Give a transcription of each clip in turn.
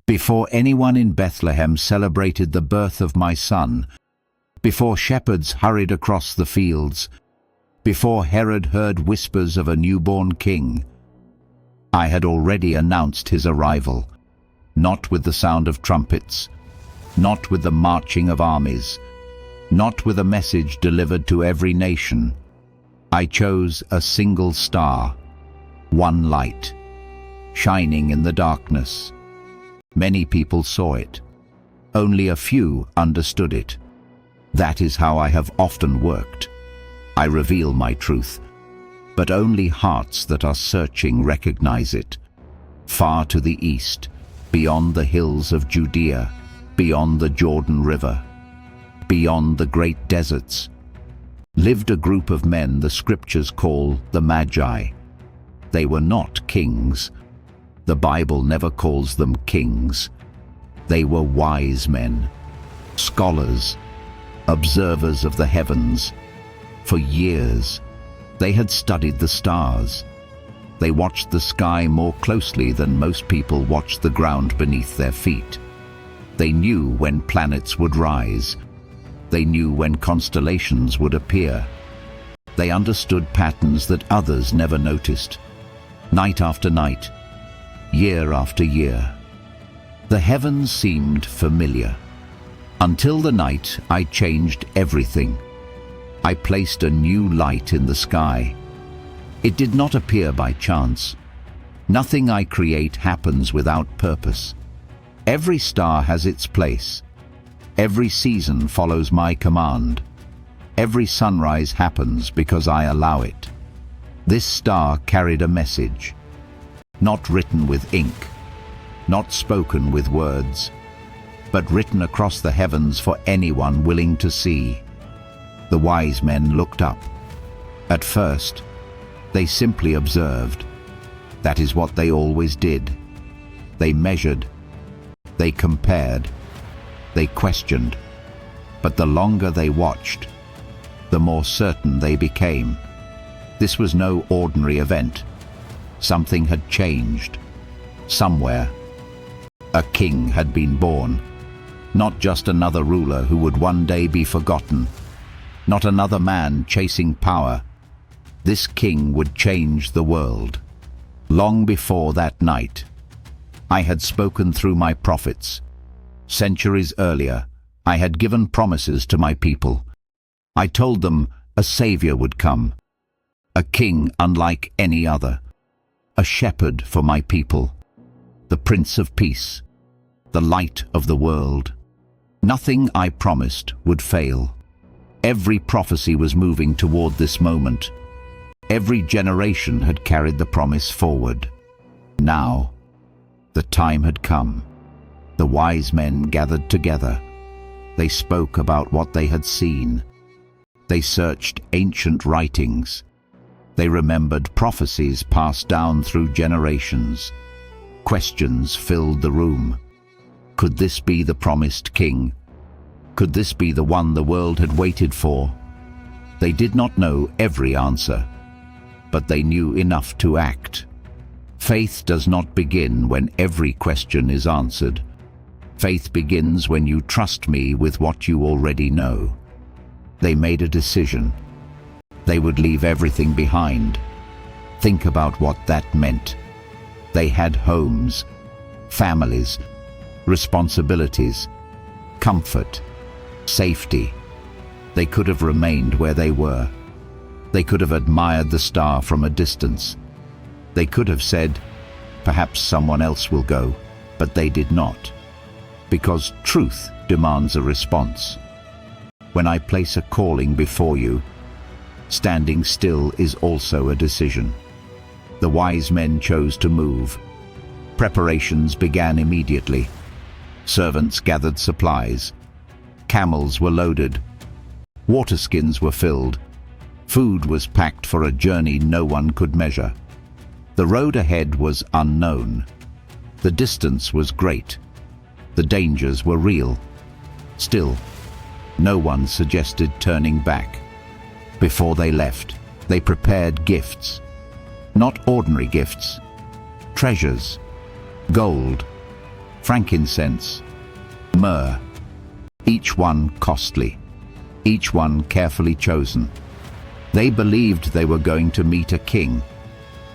Before anyone in Bethlehem celebrated the birth of my son, before shepherds hurried across the fields, before Herod heard whispers of a newborn king, I had already announced his arrival, not with the sound of trumpets, not with the marching of armies, not with a message delivered to every nation. I chose a single star, one light, shining in the darkness. Many people saw it. Only a few understood it. That is how I have often worked. I reveal my truth, but only hearts that are searching recognize it. Far to the east, beyond the hills of Judea, beyond the Jordan River, beyond the great deserts, lived a group of men the scriptures call the Magi. They were not kings. The Bible never calls them kings. They were wise men, scholars, observers of the heavens. For years, they had studied the stars. They watched the sky more closely than most people watch the ground beneath their feet. They knew when planets would rise. They knew when constellations would appear. They understood patterns that others never noticed. Night after night, year after year, the heavens seemed familiar. Until the night I changed everything. I placed a new light in the sky. It did not appear by chance. Nothing I create happens without purpose. Every star has its place. Every season follows my command. Every sunrise happens because I allow it. This star carried a message, not written with ink, not spoken with words, but written across the heavens for anyone willing to see. The wise men looked up. At first, they simply observed. That is what they always did. They measured, they compared, they questioned. But the longer they watched, the more certain they became. This was no ordinary event. Something had changed. Somewhere, a king had been born. Not just another ruler who would one day be forgotten. Not another man chasing power. This king would change the world. Long before that night, I had spoken through my prophets. Centuries earlier, I had given promises to my people. I told them a savior would come, a king unlike any other, a shepherd for my people, the Prince of Peace, the light of the world. Nothing I promised would fail. Every prophecy was moving toward this moment. Every generation had carried the promise forward. Now, the time had come. The wise men gathered together. They spoke about what they had seen. They searched ancient writings. They remembered prophecies passed down through generations. Questions filled the room. Could this be the promised king? Could this be the one the world had waited for? They did not know every answer, but they knew enough to act. Faith does not begin when every question is answered. Faith begins when you trust me with what you already know. They made a decision. They would leave everything behind. Think about what that meant. They had homes, families, responsibilities, comfort, safety. They could have remained where they were. They could have admired the star from a distance. They could have said, perhaps someone else will go, but they did not. Because truth demands a response. When I place a calling before you, standing still is also a decision. The wise men chose to move. Preparations began immediately. Servants gathered supplies. Camels were loaded. Water skins were filled. Food was packed for a journey no one could measure. The road ahead was unknown. The distance was great. The dangers were real. Still, no one suggested turning back. Before they left, they prepared gifts. Not ordinary gifts. Treasures, gold, frankincense, myrrh, each one costly, each one carefully chosen. They believed they were going to meet a king,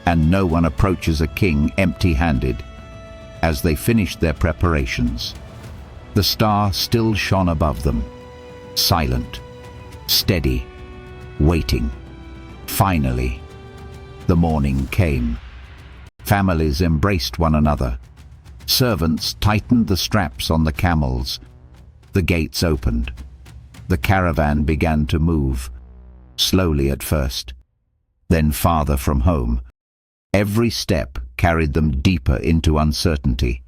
and no one approaches a king empty-handed. As they finished their preparations, the star still shone above them, silent, steady, waiting. Finally, the morning came. Families embraced one another. Servants tightened the straps on the camels. The gates opened. The caravan began to move, slowly at first, then farther from home. Every step carried them deeper into uncertainty.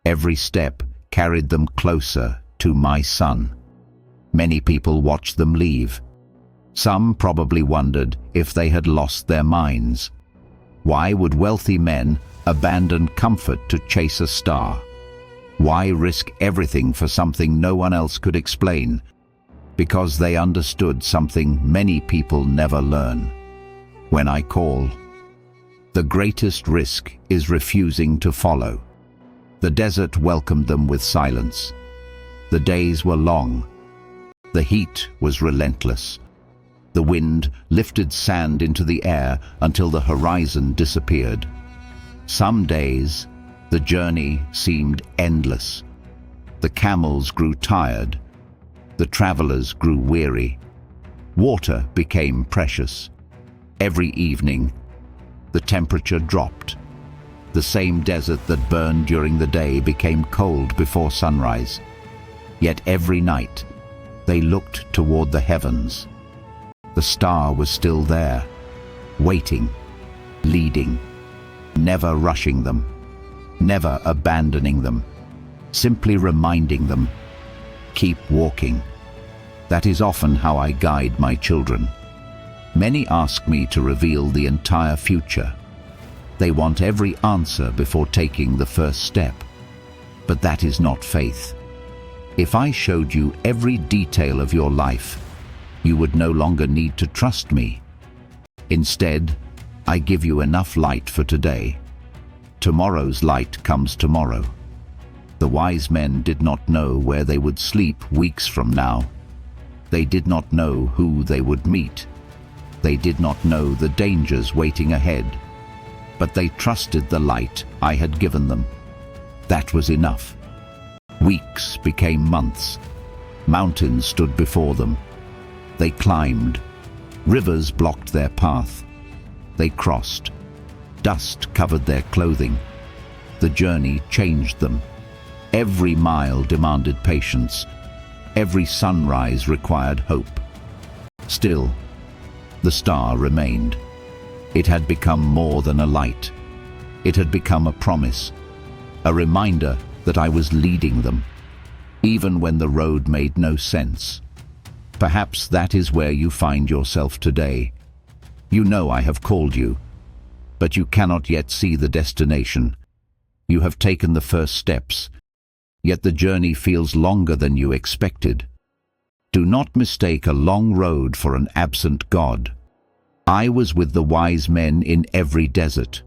Every step carried them closer to my son. Many people watched them leave. Some probably wondered if they had lost their minds. Why would wealthy men abandon comfort to chase a star? Why risk everything for something no one else could explain? Because they understood something many people never learn. When I call, the greatest risk is refusing to follow. The desert welcomed them with silence. The days were long. The heat was relentless. The wind lifted sand into the air until the horizon disappeared. Some days, the journey seemed endless. The camels grew tired. The travelers grew weary. Water became precious. Every evening, the temperature dropped. The same desert that burned during the day became cold before sunrise. Yet every night, they looked toward the heavens. The star was still there, waiting, leading, never rushing them, never abandoning them, simply reminding them, keep walking. That is often how I guide my children. Many ask me to reveal the entire future. They want every answer before taking the first step. But that is not faith. If I showed you every detail of your life, you would no longer need to trust me. Instead, I give you enough light for today. Tomorrow's light comes tomorrow. The wise men did not know where they would sleep weeks from now. They did not know who they would meet. They did not know the dangers waiting ahead. But they trusted the light I had given them. That was enough. Weeks became months. Mountains stood before them. They climbed. Rivers blocked their path. They crossed. Dust covered their clothing. The journey changed them. Every mile demanded patience. Every sunrise required hope. Still, the star remained. It had become more than a light. It had become a promise, a reminder that I was leading them, even when the road made no sense. Perhaps that is where you find yourself today. You know I have called you, but you cannot yet see the destination. You have taken the first steps, yet the journey feels longer than you expected. Do not mistake a long road for an absent God. I was with the wise men in every desert.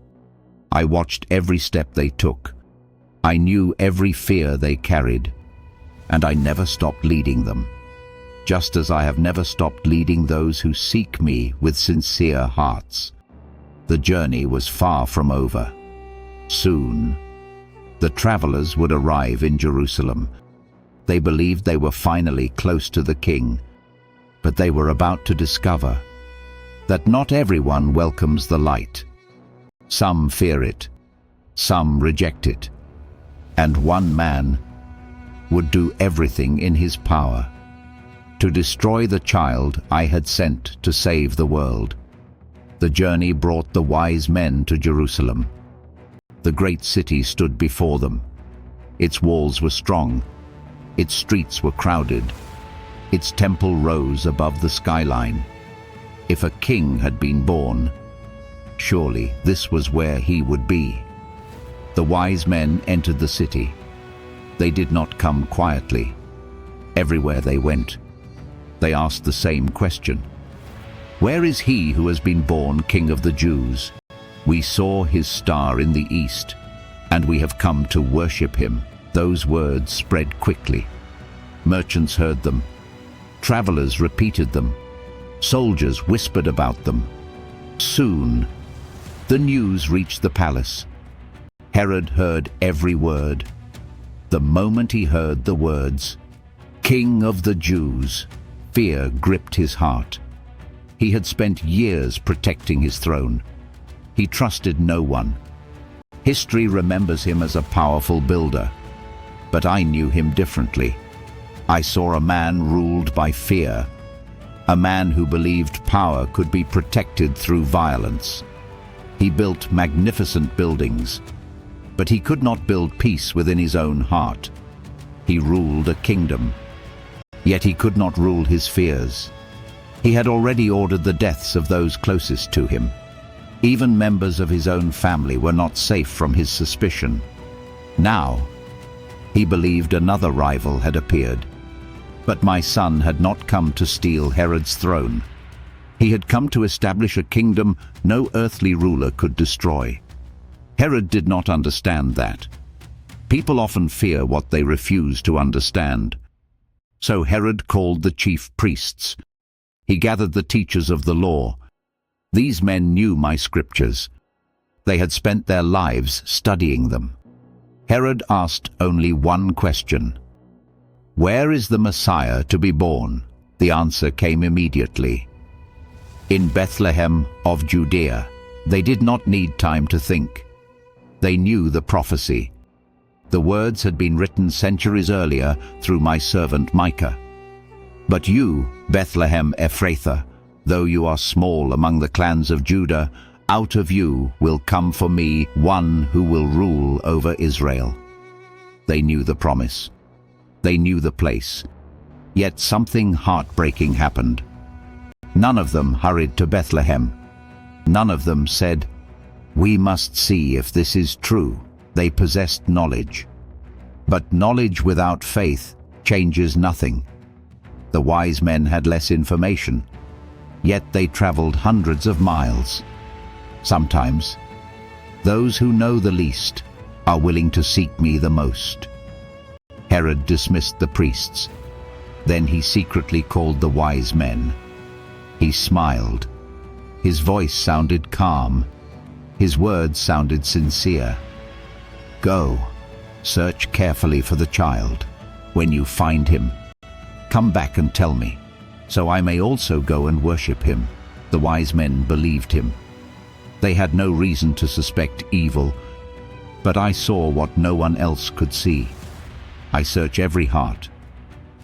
I watched every step they took. I knew every fear they carried, and I never stopped leading them. Just as I have never stopped leading those who seek me with sincere hearts. The journey was far from over. Soon, the travelers would arrive in Jerusalem. They believed they were finally close to the king, but they were about to discover that not everyone welcomes the light. Some fear it, some reject it, and one man would do everything in his power to destroy the child I had sent to save the world. The journey brought the wise men to Jerusalem. The great city stood before them. Its walls were strong. Its streets were crowded. Its temple rose above the skyline. If a king had been born, surely this was where he would be. The wise men entered the city. They did not come quietly. Everywhere they went, they asked the same question. Where is he who has been born King of the Jews? We saw his star in the east, and we have come to worship him. Those words spread quickly. Merchants heard them. Travelers repeated them. Soldiers whispered about them. Soon, the news reached the palace. Herod heard every word. The moment he heard the words, "King of the Jews," fear gripped his heart. He had spent years protecting his throne. He trusted no one. History remembers him as a powerful builder. But I knew him differently. I saw a man ruled by fear. A man who believed power could be protected through violence. He built magnificent buildings, but he could not build peace within his own heart. He ruled a kingdom, yet he could not rule his fears. He had already ordered the deaths of those closest to him. Even members of his own family were not safe from his suspicion. Now, he believed another rival had appeared. But my son had not come to steal Herod's throne. He had come to establish a kingdom no earthly ruler could destroy. Herod did not understand that. People often fear what they refuse to understand. So Herod called the chief priests. He gathered the teachers of the law. These men knew my scriptures. They had spent their lives studying them. Herod asked only one question. "Where is the Messiah to be born?" The answer came immediately. "In Bethlehem of Judea." They did not need time to think. They knew the prophecy. The words had been written centuries earlier through my servant Micah. "But you, Bethlehem Ephrathah, though you are small among the clans of Judah, out of you will come for me one who will rule over Israel." They knew the promise. They knew the place. Yet something heartbreaking happened. None of them hurried to Bethlehem. None of them said, "We must see if this is true." They possessed knowledge. But knowledge without faith changes nothing. The wise men had less information, yet they traveled hundreds of miles. Sometimes, those who know the least are willing to seek me the most. Herod dismissed the priests. Then he secretly called the wise men. He smiled. His voice sounded calm. His words sounded sincere. "Go, search carefully for the child. When you find him, come back and tell me, so I may also go and worship him." The wise men believed him. They had no reason to suspect evil, but I saw what no one else could see. I search every heart.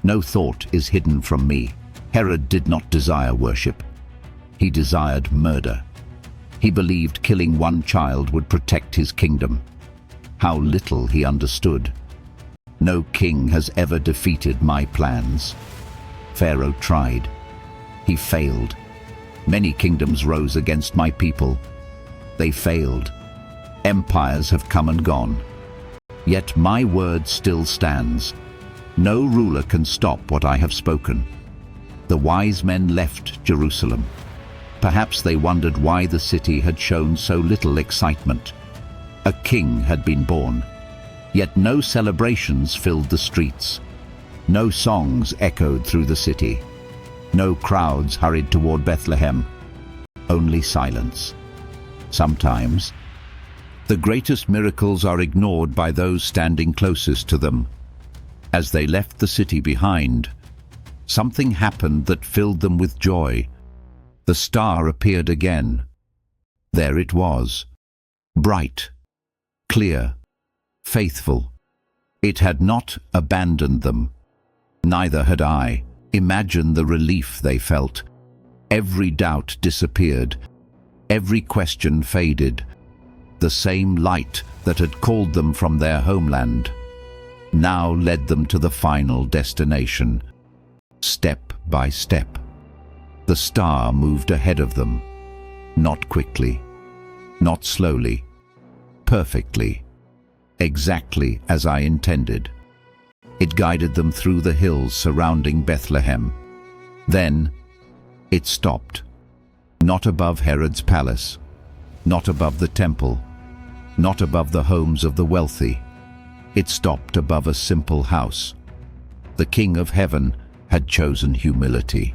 No thought is hidden from me. Herod did not desire worship. He desired murder. He believed killing one child would protect his kingdom. How little he understood. No king has ever defeated my plans. Pharaoh tried. He failed. Many kingdoms rose against my people. They failed. Empires have come and gone. Yet my word still stands. No ruler can stop what I have spoken. The wise men left Jerusalem. Perhaps they wondered why the city had shown so little excitement. A king had been born, yet no celebrations filled the streets. No songs echoed through the city. No crowds hurried toward Bethlehem. Only silence. Sometimes, the greatest miracles are ignored by those standing closest to them. As they left the city behind, something happened that filled them with joy. The star appeared again. There it was, bright, clear, faithful. It had not abandoned them. Neither had I. Imagine the relief they felt. Every doubt disappeared. Every question faded. The same light that had called them from their homeland now led them to the final destination. Step by step, the star moved ahead of them. Not quickly, not slowly, perfectly, exactly as I intended. It guided them through the hills surrounding Bethlehem. Then it stopped. Not above Herod's palace, not above the temple, not above the homes of the wealthy. It stopped above a simple house. The King of Heaven had chosen humility.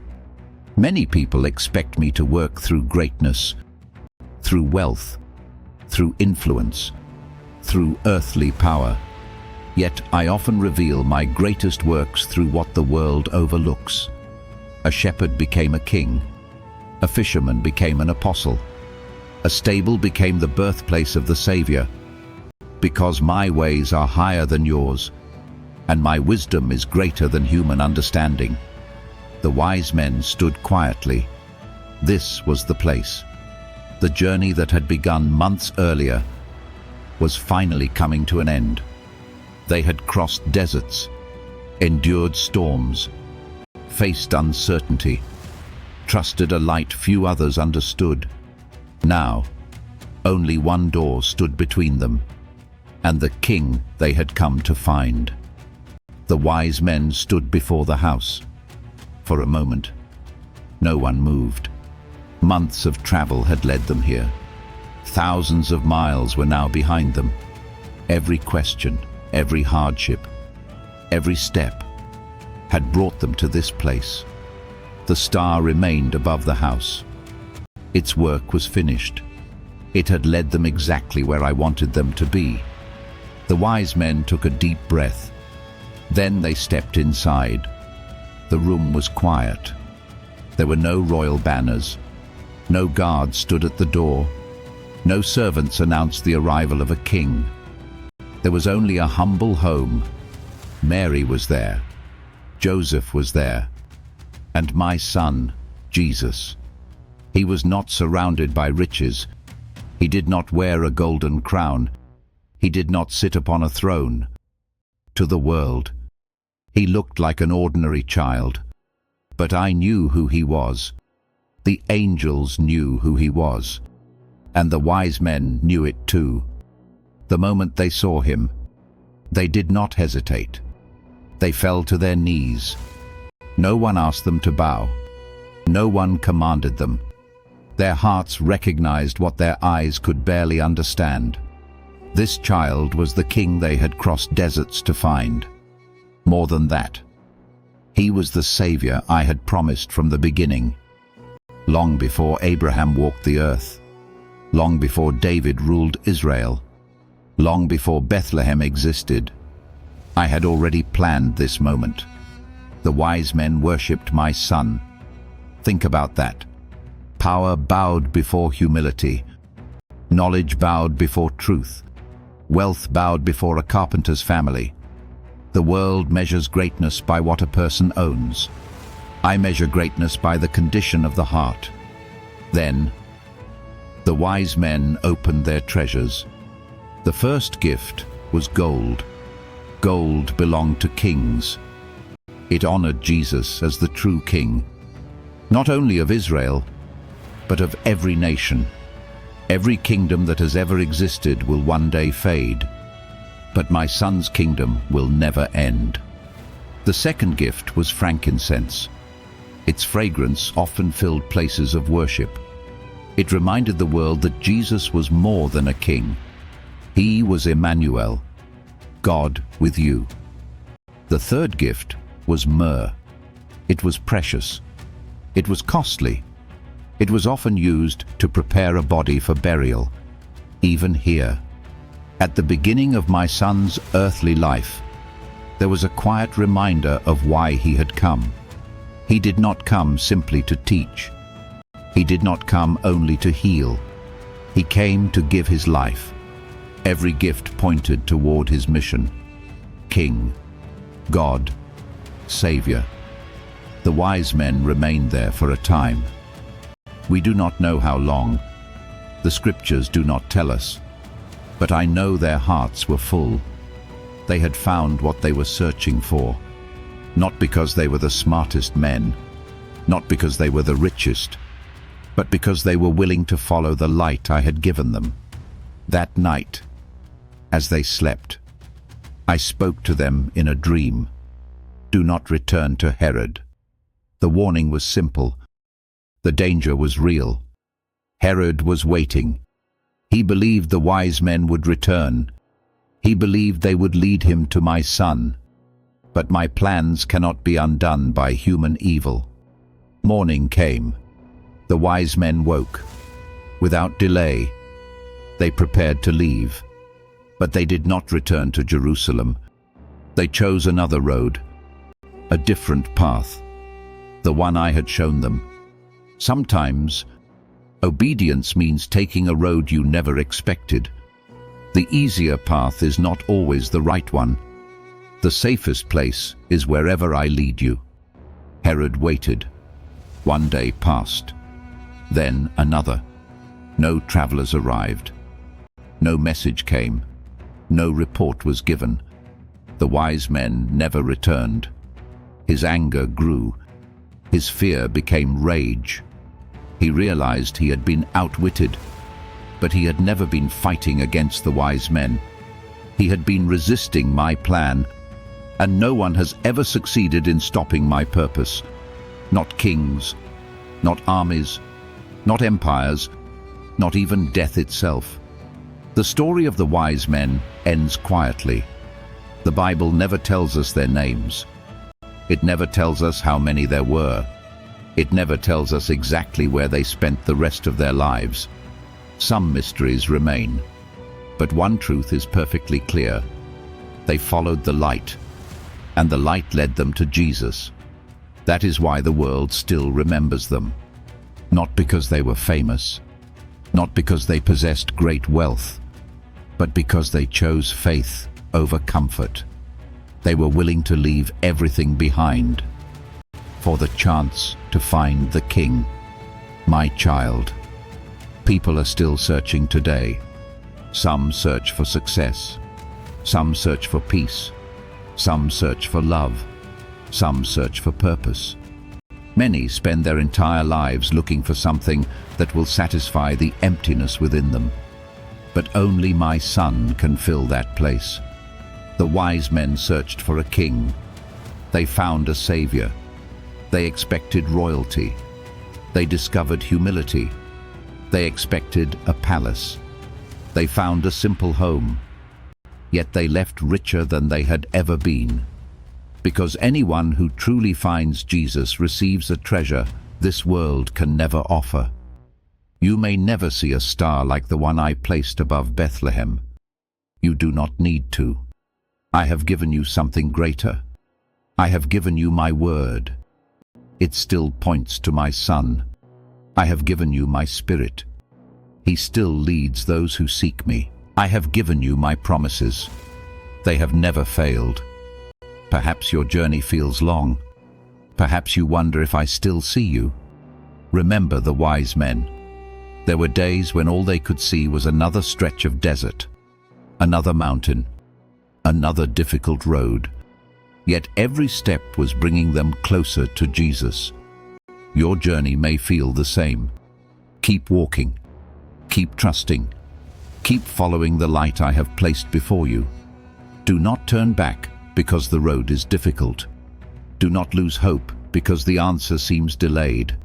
Many people expect me to work through greatness, through wealth, through influence, through earthly power. Yet I often reveal my greatest works through what the world overlooks. A shepherd became a king. A fisherman became an apostle. A stable became the birthplace of the Savior. Because my ways are higher than yours, and my wisdom is greater than human understanding. The wise men stood quietly. This was the place. The journey that had begun months earlier was finally coming to an end. They had crossed deserts, endured storms, faced uncertainty, trusted a light few others understood. Now, only one door stood between them, and the king they had come to find. The wise men stood before the house. For a moment, no one moved. Months of travel had led them here. Thousands of miles were now behind them. Every question, every hardship, every step had brought them to this place. The star remained above the house. Its work was finished. It had led them exactly where I wanted them to be. The wise men took a deep breath. Then they stepped inside. The room was quiet. There were no royal banners. No guards stood at the door. No servants announced the arrival of a king. There was only a humble home. Mary was there. Joseph was there. And my son, Jesus. He was not surrounded by riches. He did not wear a golden crown. He did not sit upon a throne. To the world, he looked like an ordinary child. But I knew who he was. The angels knew who he was. And the wise men knew it too. The moment they saw him, they did not hesitate. They fell to their knees. No one asked them to bow. No one commanded them. Their hearts recognized what their eyes could barely understand. This child was the king they had crossed deserts to find. More than that, he was the Savior I had promised from the beginning. Long before Abraham walked the earth, long before David ruled Israel, long before Bethlehem existed, I had already planned this moment. The wise men worshipped my son. Think about that. Power bowed before humility. Knowledge bowed before truth. Wealth bowed before a carpenter's family. The world measures greatness by what a person owns. I measure greatness by the condition of the heart. Then, the wise men opened their treasures. The first gift was gold. Gold belonged to kings. It honored Jesus as the true king, not only of Israel, but of every nation. Every kingdom that has ever existed will one day fade, but my son's kingdom will never end. The second gift was frankincense. Its fragrance often filled places of worship. It reminded the world that Jesus was more than a king. He was Emmanuel, God with you. The third gift was myrrh. It was precious. It was costly. It was often used to prepare a body for burial. Even here, at the beginning of my son's earthly life, there was a quiet reminder of why he had come. He did not come simply to teach. He did not come only to heal. He came to give his life. Every gift pointed toward his mission. King, God, Savior. The wise men remained there for a time. We do not know how long. The scriptures do not tell us. But I know their hearts were full. They had found what they were searching for. Not because they were the smartest men, not because they were the richest, but because they were willing to follow the light I had given them. That night, as they slept, I spoke to them in a dream. Do not return to Herod. The warning was simple. The danger was real. Herod was waiting. He believed the wise men would return. He believed they would lead him to my son. But my plans cannot be undone by human evil. Morning came. The wise men woke. Without delay, they prepared to leave. But they did not return to Jerusalem. They chose another road, a different path, the one I had shown them. Sometimes, obedience means taking a road you never expected. The easier path is not always the right one. The safest place is wherever I lead you. Herod waited. One day passed. Then another. No travelers arrived. No message came. No report was given. The wise men never returned. His anger grew. His fear became rage. He realized he had been outwitted. But he had never been fighting against the wise men. He had been resisting my plan, and no one has ever succeeded in stopping my purpose. Not kings, not armies, not empires, not even death itself. The story of the wise men ends quietly. The Bible never tells us their names. It never tells us how many there were. It never tells us exactly where they spent the rest of their lives. Some mysteries remain, but one truth is perfectly clear. They followed the light, and the light led them to Jesus. That is why the world still remembers them. Not because they were famous, not because they possessed great wealth, but because they chose faith over comfort. They were willing to leave everything behind for the chance to find the King. My child, people are still searching today. Some search for success. Some search for peace. Some search for love. Some search for purpose. Many spend their entire lives looking for something that will satisfy the emptiness within them. But only my son can fill that place. The wise men searched for a king. They found a savior. They expected royalty. They discovered humility. They expected a palace. They found a simple home. Yet they left richer than they had ever been. Because anyone who truly finds Jesus receives a treasure this world can never offer. You may never see a star like the one I placed above Bethlehem. You do not need to. I have given you something greater. I have given you my word. It still points to my Son. I have given you my Spirit. He still leads those who seek me. I have given you my promises. They have never failed. Perhaps your journey feels long. Perhaps you wonder if I still see you. Remember the wise men. There were days when all they could see was another stretch of desert, another mountain, another difficult road. Yet every step was bringing them closer to Jesus. Your journey may feel the same. Keep walking. Keep trusting. Keep following the light I have placed before you. Do not turn back because the road is difficult. Do not lose hope because the answer seems delayed.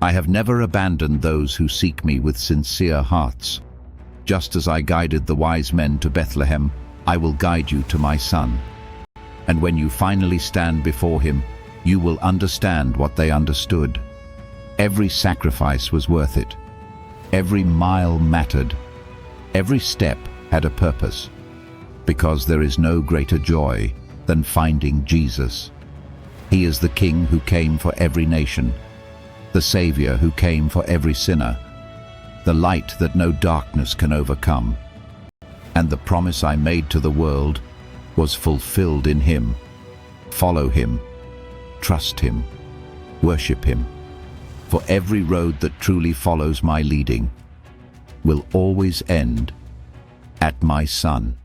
I have never abandoned those who seek me with sincere hearts. Just as I guided the wise men to Bethlehem, I will guide you to my Son. And when you finally stand before him, you will understand what they understood. Every sacrifice was worth it. Every mile mattered. Every step had a purpose. Because there is no greater joy than finding Jesus. He is the King who came for every nation, the Savior who came for every sinner, the light that no darkness can overcome. And the promise I made to the world was fulfilled in him. Follow him, trust him, worship him. For every road that truly follows my leading will always end at my Son.